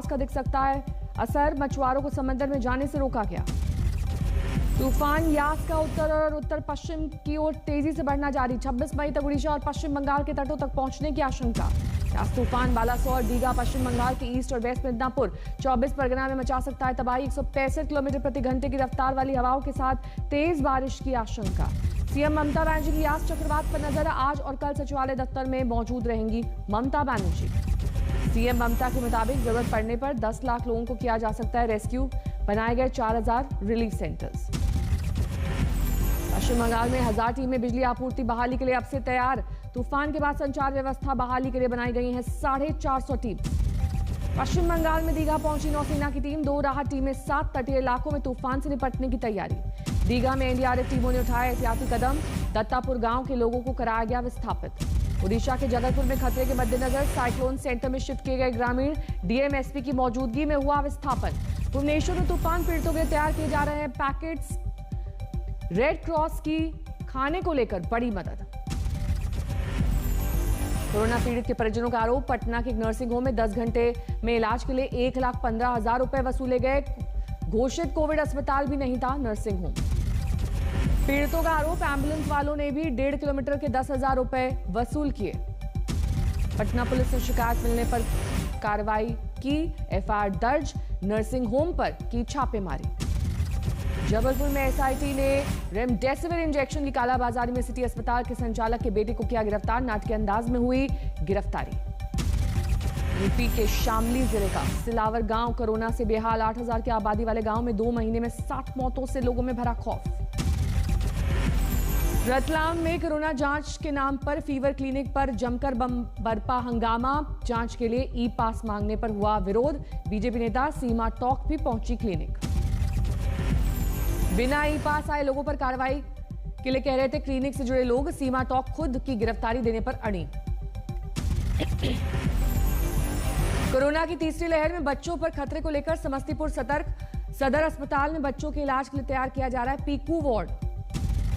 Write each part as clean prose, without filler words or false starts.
का दिख सकता है असर। मछुआरों को समंदर में जाने से रोका गया। तूफान यास का उत्तर और उत्तर पश्चिम की ओर तेजी से बढ़ना जारी। 26 मई तक उड़ीसा और पश्चिम बंगाल के तटों तक पहुंचने की आशंका। यास तूफान बालासोर, दीघा, पश्चिम बंगाल के ईस्ट और वेस्ट मिदनापुर, 24 परगना में मचा सकता है तबाही। 165 किलोमीटर प्रति घंटे की रफ्तार वाली हवाओं के साथ तेज बारिश की आशंका। सीएम ममता बनर्जी की यास चक्रवात पर नजर। आज और कल सचिवालय दफ्तर में मौजूद रहेंगी ममता बनर्जी। सीएम ममता के मुताबिक जरूरत पड़ने पर 10 लाख लोगों को किया जा सकता है रेस्क्यू। बनाए गए 4000 रिलीफ सेंटर्स। पश्चिम बंगाल में 1000 टीमें बिजली आपूर्ति बहाली के लिए अब से तैयार। तूफान के बाद संचार व्यवस्था बहाली के लिए बनाई गई है 450 टीम। पश्चिम बंगाल में दीघा पहुंची नौसेना की टीम। 2 राहत टीमें 7 तटीय इलाकों में तूफान से निपटने की तैयारी। दीघा में एनडीआरएफ टीमों ने उठाए एहतियाती कदम। दत्तापुर गांव के लोगों को कराया गया विस्थापित। ओडिशा के जगतपुर में खतरे के मद्देनजर साइक्लोन सेंटर में शिफ्ट किए गए ग्रामीण। डीएम एसपी की मौजूदगी में हुआ विस्थापन। भुवनेश्वर में तूफान पीड़ितों के लिए तैयार किए जा रहे हैं पैकेट्स। रेड क्रॉस की खाने को लेकर बड़ी मदद। कोरोना पीड़ित के परिजनों का आरोप, पटना के एक नर्सिंग होम में 10 घंटे में इलाज के लिए 1,15,000 रुपए वसूले गए। घोषित कोविड अस्पताल भी नहीं था नर्सिंग होम। पीड़ितों का आरोप, एम्बुलेंस वालों ने भी 1.5 किलोमीटर के 10,000 रुपए वसूल किए। पटना पुलिस ने शिकायत मिलने पर कार्रवाई की। एफआईआर दर्ज। नर्सिंग होम पर की छापेमारी। जबलपुर में एसआईटी ने रेमडेसिविर इंजेक्शन की कालाबाजारी में सिटी अस्पताल के संचालक के बेटे को किया गिरफ्तार। नाटकीय अंदाज में हुई गिरफ्तारी। यूपी के शामली जिले का सिलावर गांव कोरोना से बेहाल। 8,000 की आबादी वाले गांव में 2 महीने में 60 मौतों से लोगों में भरा खौफ। रतलाम में कोरोना जांच के नाम पर फीवर क्लिनिक पर जमकर बरपा हंगामा। जांच के लिए ई पास मांगने पर हुआ विरोध। बीजेपी नेता सीमा टॉक भी पहुंची क्लिनिक। बिना ई पास आए लोगों पर कार्रवाई के लिए कह रहे थे क्लिनिक से जुड़े लोग। सीमा टॉक खुद की गिरफ्तारी देने पर अड़ी। कोरोना की तीसरी लहर में बच्चों पर खतरे को लेकर समस्तीपुर सतर्क। सदर अस्पताल में बच्चों के इलाज के लिए तैयार किया जा रहा है पीकू वार्ड।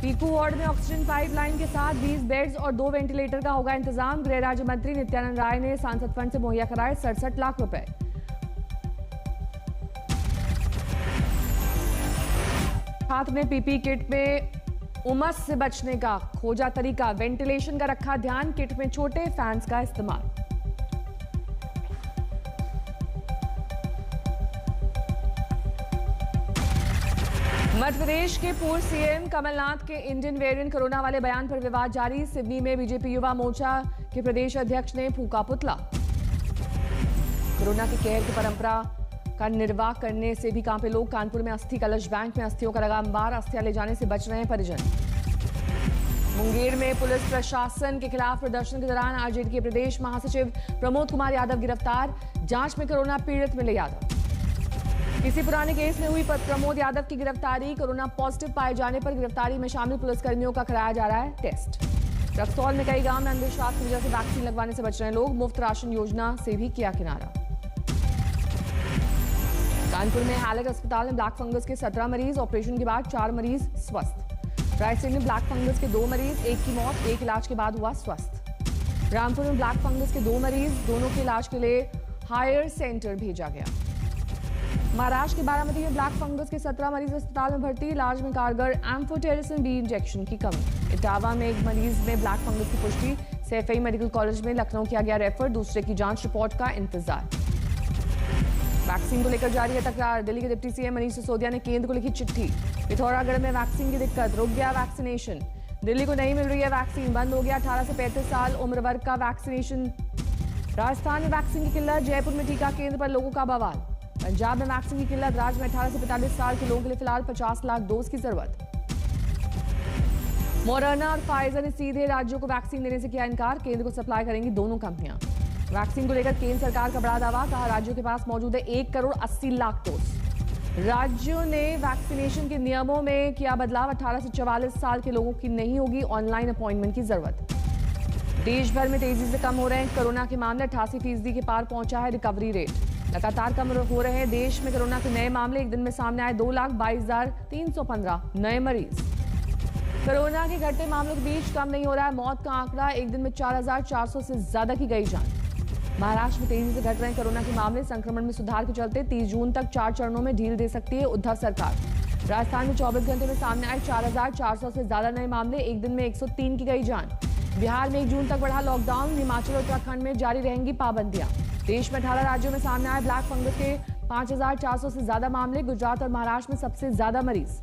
पीकू वार्ड में ऑक्सीजन पाइपलाइन के साथ 20 बेड्स और 2 वेंटिलेटर का होगा इंतजाम। गृह राज्य मंत्री नित्यानंद राय ने सांसद फंड से मुहैया कराए 67 लाख रुपए। छात्र ने पीपी किट में उमस से बचने का खोजा तरीका। वेंटिलेशन का रखा ध्यान। किट में छोटे फैंस का इस्तेमाल। मध्य प्रदेश के पूर्व सीएम कमलनाथ के इंडियन वेरिएंट कोरोना वाले बयान पर विवाद जारी। सिवनी में बीजेपी युवा मोर्चा के प्रदेश अध्यक्ष ने फूंका पुतला। कोरोना के कहर की परंपरा का निर्वाह करने से भी कांपे लोग। कानपुर में अस्थि कलश बैंक में अस्थियों का लगा अंबार। अस्थियां ले जाने से बच रहे हैं परिजन। मुंगेर में पुलिस प्रशासन के खिलाफ प्रदर्शन के दौरान आरजेडी के प्रदेश महासचिव प्रमोद कुमार यादव गिरफ्तार। जांच में कोरोना पीड़ित मिले यादव। किसी पुराने केस में हुई प्रमोद यादव की गिरफ्तारी। कोरोना पॉजिटिव पाए जाने पर गिरफ्तारी में शामिल पुलिसकर्मियों का कराया जा रहा है टेस्ट। रक्सौल में कई गांव में अंधविश्वास की वजह से वैक्सीन लगवाने से बच रहे लोग। मुफ्त राशन योजना से भी किया किनारा। कानपुर में हैलेट अस्पताल में ब्लैक फंगस के 17 मरीज। ऑपरेशन के बाद 4 मरीज स्वस्थ। रायसेन में ब्लैक फंगस के 2 मरीज। एक की मौत, एक इलाज के बाद हुआ स्वस्थ। रामपुर में ब्लैक फंगस के 2 मरीज। दोनों के इलाज के लिए हायर सेंटर भेजा गया। महाराष्ट्र के बारामती में ब्लैक फंगस के 17 मरीज अस्पताल में भर्ती। इलाज में कारगर एम्फोटेरिसिन बी इंजेक्शन की कमी। इटावा में एक मरीज में ब्लैक फंगस की पुष्टि। सैफई मेडिकल कॉलेज में लखनऊ किया गया रेफर। दूसरे की जांच रिपोर्ट का इंतजार। वैक्सीन को लेकर जारी है तकरार। दिल्ली के डिप्टी सीएम मनीष सिसोदिया ने केंद्र को लिखी चिट्ठी। पिथौरागढ़ में वैक्सीन की दिक्कत, रुक गया वैक्सीनेशन। दिल्ली को नहीं मिल रही है वैक्सीन, बंद हो गया 18 से 35 साल उम्र वर्ग का वैक्सीनेशन। राजस्थान में वैक्सीन की किल्लत, जयपुर में टीका केंद्र पर लोगों का बवाल। पंजाब में वैक्सीन की किल्लत, राज्य में 18 से 45 साल के लोगों के लिए फिलहाल 50 लाख डोज की जरूरत। मॉडर्ना और फाइजर ने सीधे राज्यों को वैक्सीन देने से किया इनकार। केंद्र को सप्लाई करेंगी दोनों कंपनियां। वैक्सीन को लेकर केंद्र सरकार का बड़ा दावा, कहा राज्यों के पास मौजूद है 1 करोड़ 80 लाख डोज। राज्यों ने वैक्सीनेशन के नियमों में किया बदलाव। 18 से 44 साल के लोगों की नहीं होगी ऑनलाइन अपॉइंटमेंट की जरूरत। देश भर में तेजी से कम हो रहे हैं कोरोना के मामले। 88% के पार पहुंचा है रिकवरी रेट। लगातार कम हो रहे हैं देश में कोरोना के नए मामले। एक दिन में सामने आए 2,22,315 नए मरीज। कोरोना के घटते मामलों के बीच कम नहीं हो रहा है मौत का आंकड़ा। एक दिन में 4,400 से ज्यादा की गई जान। महाराष्ट्र में तेजी से घट रहे कोरोना के मामले, संक्रमण में सुधार के चलते 30 जून तक 4 चरणों में ढील दे सकती है उद्धव सरकार। राजस्थान में 24 घंटे में सामने आए 4,400 से ज्यादा नए मामले, एक दिन में 103 की गई जान। बिहार में 1 जून तक बढ़ा लॉकडाउन, हिमाचल और उत्तराखंड में जारी रहेंगी पाबंदियां। देश में 18 राज्यों में सामने आए ब्लैक फंगस के 5,400 से ज्यादा मामले, गुजरात और महाराष्ट्र में सबसे ज्यादा मरीज।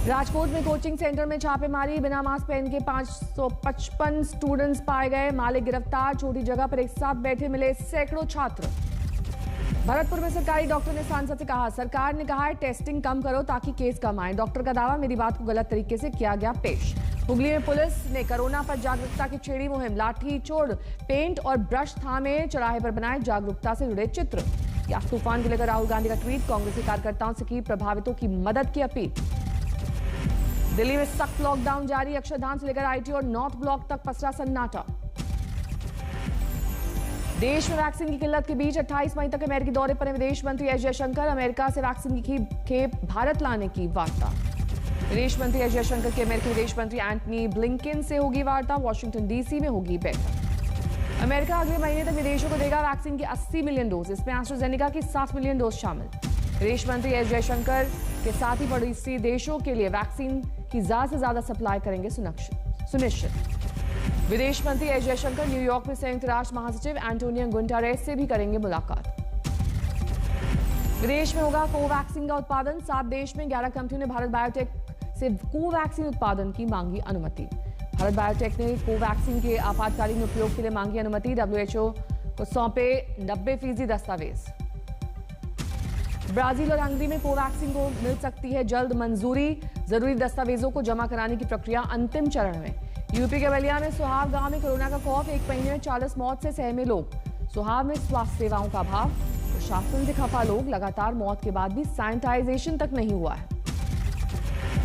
राजकोट में कोचिंग सेंटर में छापेमारी, बिना मास्क पहन के 555 स्टूडेंट्स पाए गए, मालिक गिरफ्तार। छोटी जगह पर एक साथ बैठे मिले सैकड़ों छात्र। भरतपुर में सरकारी डॉक्टर ने सांसद से कहा, सरकार ने कहा है टेस्टिंग कम करो ताकि केस कम आए। डॉक्टर का दावा, मेरी बात को गलत तरीके से किया गया पेश। हुगली में पुलिस ने कोरोना पर जागरूकता की छेड़ी मुहिम, लाठी चोर, पेंट और ब्रश थामे, चौराहे पर बनाए जागरूकता से जुड़े चित्र। याक तूफान को लेकर राहुल गांधी का ट्वीट, कांग्रेस के कार्यकर्ताओं से की प्रभावितों की मदद की अपील। दिल्ली में सख्त लॉकडाउन जारी, अक्षरधाम से लेकर आईटी और नॉर्थ ब्लॉक तक पसरा सन्नाटा। देश में वैक्सीन की किल्लत के बीच 28 मई तक अमेरिकी दौरे पर विदेश मंत्री एस जयशंकर, अमेरिका से वैक्सीन की खेप भारत लाने की वार्ता। विदेश मंत्री एस जयशंकर की अमेरिकी विदेश मंत्री एंटनी ब्लिंकन से होगी वार्ता, वॉशिंगटन डीसी में होगी बैठक। अमेरिका अगले महीने तक विदेशों को देगा वैक्सीन की 80 मिलियन डोज, इसमें एस्ट्राजेनेका की 7 मिलियन डोज शामिल। विदेश मंत्री एस जयशंकर के साथ ही पड़ोसी देशों के लिए वैक्सीन की ज्यादा से ज्यादा सप्लाई करेंगे सुनिश्चित। विदेश मंत्री एस जयशंकर न्यूयॉर्क में संयुक्त राष्ट्र महासचिव एंटोनियो गुटेरेस से भी करेंगे मुलाकात। विदेश में होगा कोवैक्सीन का उत्पादन, 7 देश में 11 कंपनियों ने भारत बायोटेक से कोवैक्सीन उत्पादन की मांगी अनुमति। भारत बायोटेक ने कोवैक्सीन के आपातकालीन उपयोग के लिए मांगी अनुमति, WHO को सौंपे 90% दस्तावेज। ब्राजील और हंगरी में कोवैक्सीन को मिल सकती है जल्द मंजूरी, जरूरी दस्तावेजों को जमा कराने की प्रक्रिया अंतिम चरण में। यूपी के बलिया में सुहाव गांव में कोरोना का खौफ, 1 महीने में 40 मौत से सहमे लोग। सुहाव में स्वास्थ्य सेवाओं का अभाव, प्रशासन से खफा लोग, लगातार मौत के बाद भी सैनिटाइजेशन तक नहीं हुआ है।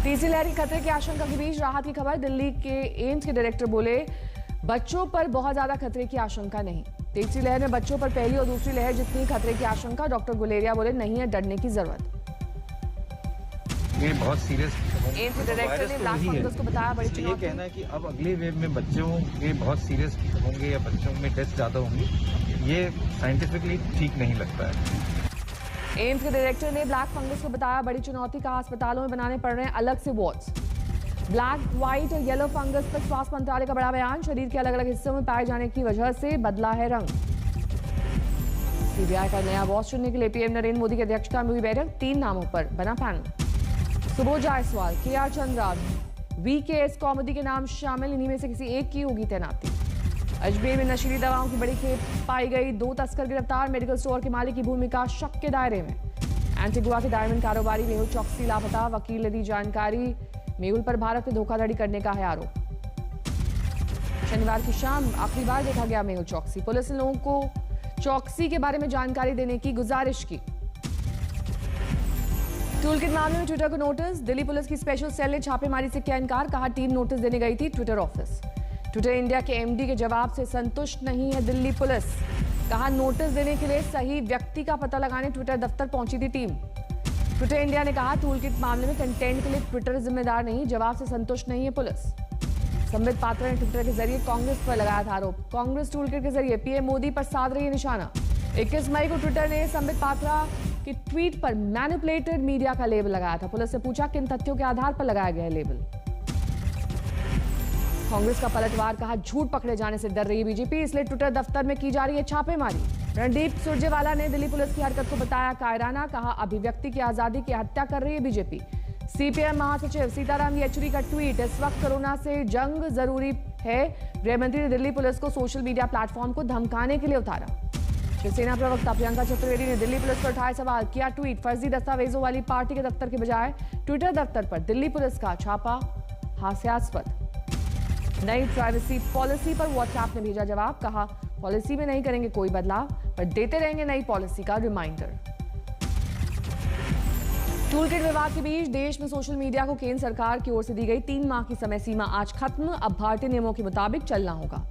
तीसरी लहर की खतरे की आशंका के बीच राहत की खबर, दिल्ली के एम्स के डायरेक्टर बोले, बच्चों पर बहुत ज्यादा खतरे की आशंका नहीं। तीसरी लहर में बच्चों पर पहली और दूसरी लहर जितनी खतरे की आशंका, डॉक्टर गुलेरिया बोले, नहीं है डरने की जरूरत। ये बहुत सीरियस एम्स डायरेक्टर ने ब्लैक फंगस को बताया बड़ी चुनौती। ये कहना है कि अब अगले वेव में बच्चों के बहुत सीरियस होंगे या बच्चों में डेथ ज्यादा होंगी, ये साइंटिफिकली ठीक नहीं लगता है। एम्स के डायरेक्टर ने ब्लैक फंगस को बताया बड़ी चुनौती, कहा अस्पतालों में बनाने पड़ रहे हैं अलग से वार्ड्स। ब्लैक, व्हाइट और येलो फंगस पर स्वास्थ्य मंत्रालय का बड़ा बयान, शरीर के अलग अलग हिस्सों में पाए जाने की वजह से बदला है रंग। सीबीआई का नया बॉस चुनने के लिए पीएम नरेंद्र मोदी की अध्यक्षता में हुई बैठक, 3 नामों पर बना panel. Subodh Jaiswal, KR Chandra, VKS comedy के नाम शामिल, इन्हीं में से किसी एक की होगी तैनाती। अजमेर में नशीली दवाओं की बड़ी खेप पाई गई, 2 तस्कर गिरफ्तार, मेडिकल स्टोर के मालिक की भूमिका शक के दायरे में। एंटीगुआ के डायमंड कारोबारी मेहुल चौकसी लापता, वकील ने दी जानकारी, मेहुल पर भारत में धोखाधड़ी करने का है आरोप। शनिवार की शाम आखिरी बार देखा गया मेहुल चौकसी, पुलिस ने लोगों को चौकसी के बारे में जानकारी देने की गुजारिश की। टूलकिट मामले में ट्विटर को नोटिस, दिल्ली पुलिस की स्पेशल सेल ने छापेमारी से किया इनकार, कहा टीम नोटिस देने गई थी ट्विटर ऑफिस। ट्विटर इंडिया के MD के जवाब से संतुष्ट नहीं है दिल्ली पुलिस, कहा नोटिस देने के लिए सही व्यक्ति का पता लगाने ट्विटर दफ्तर पहुंची थी टीम। ट्विटर इंडिया ने कहा टूलकिट मामले में कंटेंट के लिए ट्विटर जिम्मेदार नहीं, जवाब से संतुष्ट नहीं है पुलिस। संबित पात्रा ने ट्विटर के जरिए कांग्रेस पर लगाया था आरोप, कांग्रेस टूलकिट के जरिए पीएम मोदी पर साध रही है निशाना। 21 मई को ट्विटर ने संबित पात्रा के ट्वीट पर मैनिपुलेटेड मीडिया का लेबल लगाया था, पुलिस से पूछा किन तथ्यों के आधार पर लगाया गया लेबल। कांग्रेस का पलटवार, कहा झूठ पकड़े जाने से डर रही है बीजेपी, इसलिए ट्विटर दफ्तर में की जा रही है छापेमारी। रणदीप सुरजेवाला ने दिल्ली पुलिस की हरकत को बताया कायराना, कहा अभिव्यक्ति की आजादी की हत्या कर रही है बीजेपी। सीपीएम महासचिव सीताराम येचुरी का ट्वीट, इस वक्त कोरोना से जंग जरूरी है, गृहमंत्री ने दिल्ली पुलिस को सोशल मीडिया प्लेटफॉर्म को धमकाने के लिए उतारा। शिवसेना प्रवक्ता प्रियंका चतुर्वेदी ने दिल्ली पुलिस पर उठाए सवाल, किया ट्वीट, फर्जी दस्तावेजों वाली पार्टी के दफ्तर के बजाय ट्विटर दफ्तर पर दिल्ली पुलिस का छापा हास्यास्पद। नई प्राइवेसी पॉलिसी पर व्हाट्सएप ने भेजा जवाब, कहा पॉलिसी में नहीं करेंगे कोई बदलाव, पर देते रहेंगे नई पॉलिसी का रिमाइंडर। टूलकिट विवाद के बीच देश में सोशल मीडिया को केंद्र सरकार की ओर से दी गई 3 माह की समय सीमा आज खत्म, अब भारतीय नियमों के मुताबिक चलना होगा।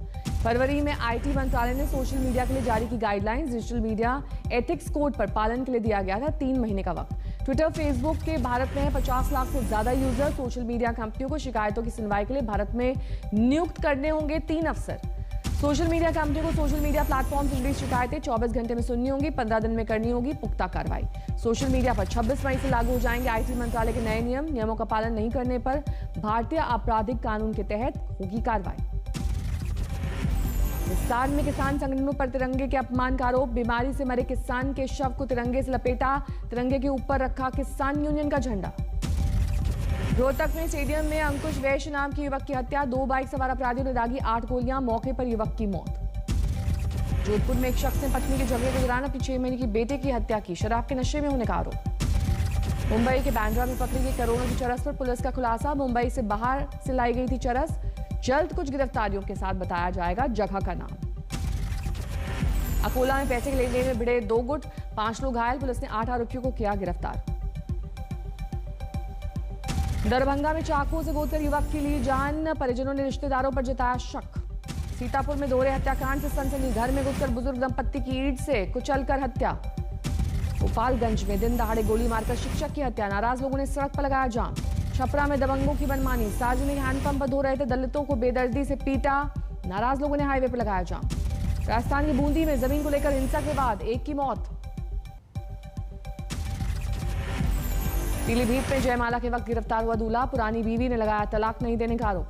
फरवरी में IT मंत्रालय ने सोशल मीडिया के लिए जारी की guidelines, digital media ethics code पर पालन के लिए दिया गया था 3 महीने का वक्त। ट्विटर, फेसबुक के भारत में 50 लाख से ज्यादा यूजर, सोशल मीडिया कंपनियों को शिकायतों की सुनवाई के लिए भारत में नियुक्त करने होंगे 3 अफसर। सोशल मीडिया कंपनी को सोशल मीडिया प्लेटफॉर्म से जुड़ी शिकायतें 24 घंटे में सुननी होगी, 15 दिन में करनी होगी पुख्ता कार्रवाई। सोशल मीडिया पर 26 मई से लागू हो जाएंगे आईटी मंत्रालय के नए नियम। नियमों का पालन नहीं करने पर भारतीय आपराधिक कानून के तहत होगी कार्रवाई। विस्तार में किसान संगठनों पर तिरंगे के अपमान का आरोप। बीमारी से मरे किसान के शव को तिरंगे से लपेटा, तिरंगे के ऊपर रखा किसान यूनियन का झंडा। रोहतक में स्टेडियम में अंकुश वैश्य नाम के युवक की हत्या। 2 बाइक सवार अपराधियों ने दागी 8 गोलियां, मौके पर युवक की मौत। जोधपुर में एक शख्स ने पत्नी के झगड़े के दौरान अपनी 6 महीने की बेटे की हत्या की, शराब के नशे में होने का आरोप। मुंबई के बांद्रा में पकड़ी गई करोड़ों की चरस पर पुलिस का खुलासा। मुंबई से बाहर से लाई गई थी चरस। जल्द कुछ गिरफ्तारियों के साथ बताया जाएगा जगह का नाम। अकोला में पैसे के लेन देन में भिड़े 2 गुट, 5 लोग घायल। पुलिस ने 8 आरोपियों को किया गिरफ्तार। दरभंगा में चाकू से गोदकर युवक की ली जान, परिजनों ने रिश्तेदारों पर जताया शक। सीतापुर में दोहरे हत्याकांड से सनसनी, घर में घुसकर बुजुर्ग दंपत्ति की ईंट से कुचलकर हत्या। गोपालगंज में दिन दहाड़े गोली मारकर शिक्षक की हत्या, नाराज लोगों ने सड़क पर लगाया जाम। छपरा में दबंगों की मनमानी, सार्वजनिक हैंडपंप पर धो रहे थे दलितों को बेदर्दी से पीटा, नाराज लोगों ने हाईवे पर लगाया जाम। राजस्थान की बूंदी में जमीन को लेकर हिंसा के बाद 1 की मौत। पीलीभीत में जयमाला के वक्त गिरफ्तार हुआ दूल्हा, पुरानी बीवी ने लगाया तलाक नहीं देने का आरोप।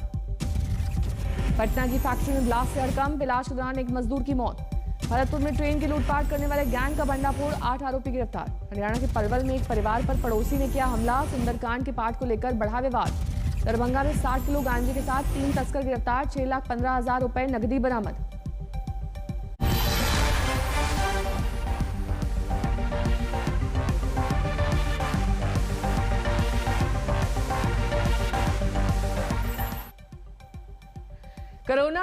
पटना की फैक्ट्री में ब्लास्ट से हड़कंप, इलाज के दौरान एक मजदूर की मौत। भरतपुर में ट्रेन की लूटपाट करने वाले गैंग का भंडाफोड़, 8 आरोपी गिरफ्तार। हरियाणा के पलवल में एक परिवार पर पड़ोसी ने किया हमला, सुंदरकांड के पाठ को लेकर बढ़ा विवाद। दरभंगा में 60 किलो गांजे के साथ 3 तस्कर गिरफ्तार, 6,15,000 रुपए नकदी बरामद। कोरोना